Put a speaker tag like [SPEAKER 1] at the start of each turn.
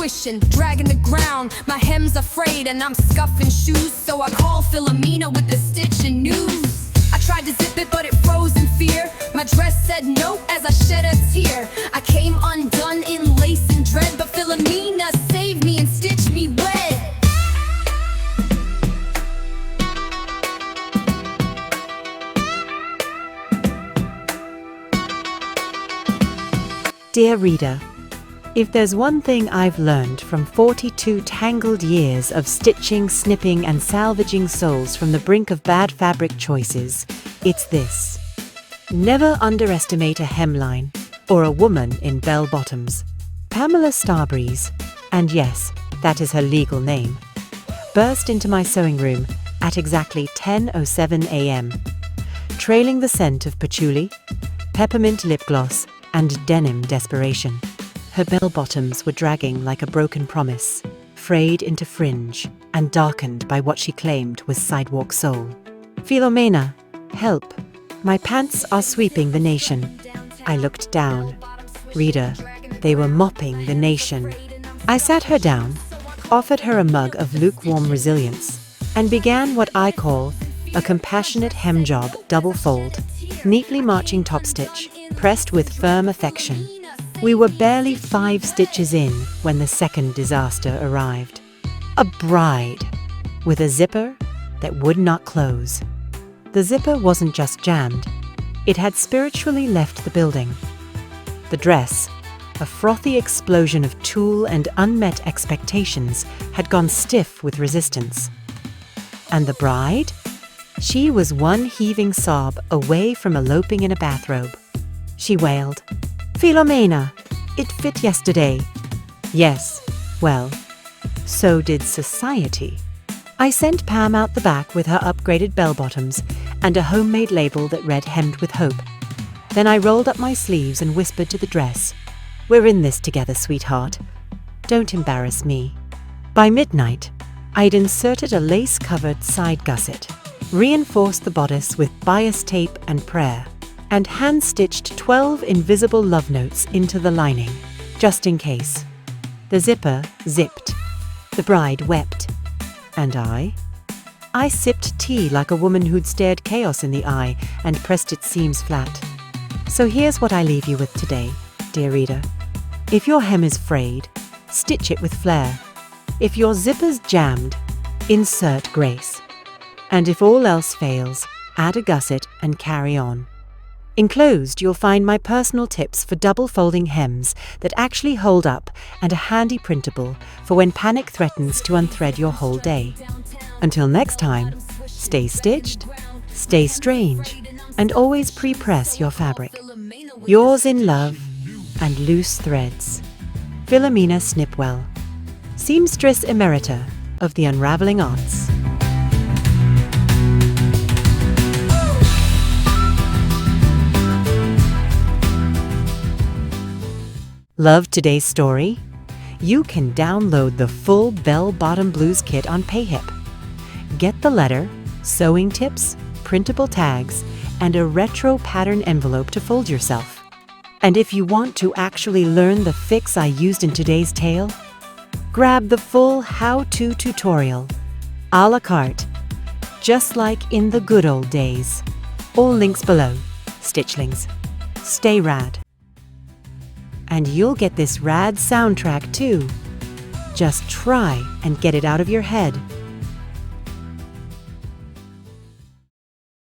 [SPEAKER 1] squishing, dragging the ground. My hem's afraid and I'm scuffing shoes, so I call Philomena with the stitching news. I tried to zip it but it froze in fear. My dress said no as I shed a tear. I came undone in lace and dread, but Philomena saved me and stitched me wed.
[SPEAKER 2] Dear reader, if there's one thing I've learned from 42 tangled years of stitching, snipping and salvaging souls from the brink of bad fabric choices, it's this. Never underestimate a hemline or a woman in bell-bottoms. Pamela Starbreeze, and yes, that is her legal name, burst into my sewing room at exactly 10:07 a.m., trailing the scent of patchouli, peppermint lip gloss, and denim desperation. Her bell-bottoms were dragging like a broken promise, frayed into fringe and darkened by what she claimed was sidewalk sole. Philomena, help. My pants are sweeping the nation. I looked down. Reader, they were mopping the nation. I sat her down, offered her a mug of lukewarm resilience, and began what I call a compassionate hem job double fold, neatly marching top stitch, pressed with firm affection. We were barely 5 stitches in when the second disaster arrived. A bride with a zipper that would not close. The zipper wasn't just jammed, it had spiritually left the building. The dress, a frothy explosion of tulle and unmet expectations, had gone stiff with resistance. And the bride? She was one heaving sob away from eloping in a bathrobe. She wailed, "Philomena, it fit yesterday." Yes, well, so did society. I sent Pam out the back with her upgraded bell-bottoms and a homemade label that read "Hemmed with Hope." Then I rolled up my sleeves and whispered to the dress, "We're in this together, sweetheart. Don't embarrass me." By midnight, I'd inserted a lace-covered side gusset, reinforced the bodice with bias tape and prayer, and hand-stitched 12 invisible love notes into the lining, just in case. The zipper zipped. The bride wept. And I sipped tea like a woman who'd stared chaos in the eye and pressed its seams flat. So here's what I leave you with today, dear reader. If your hem is frayed, stitch it with flair. If your zipper's jammed, insert grace. And if all else fails, add a gusset and carry on. Enclosed, you'll find my personal tips for double folding hems that actually hold up and a handy printable for when panic threatens to unthread your whole day. Until next time, stay stitched, stay strange, and always pre-press your fabric. Yours in love and loose threads. Philomena Snipwell, Seamstress Emerita of the Unraveling Arts. Love today's story? You can download the full Bell Bottom Blues kit on PayHip. Get the letter, sewing tips, printable tags, and a retro pattern envelope to fold yourself. And if you want to actually learn the fix I used in today's tale, grab the full how-to tutorial, a la carte, just like in the good old days. All links below. Stitchlings, stay rad. And you'll get this rad soundtrack too. Just try and get it out of your head.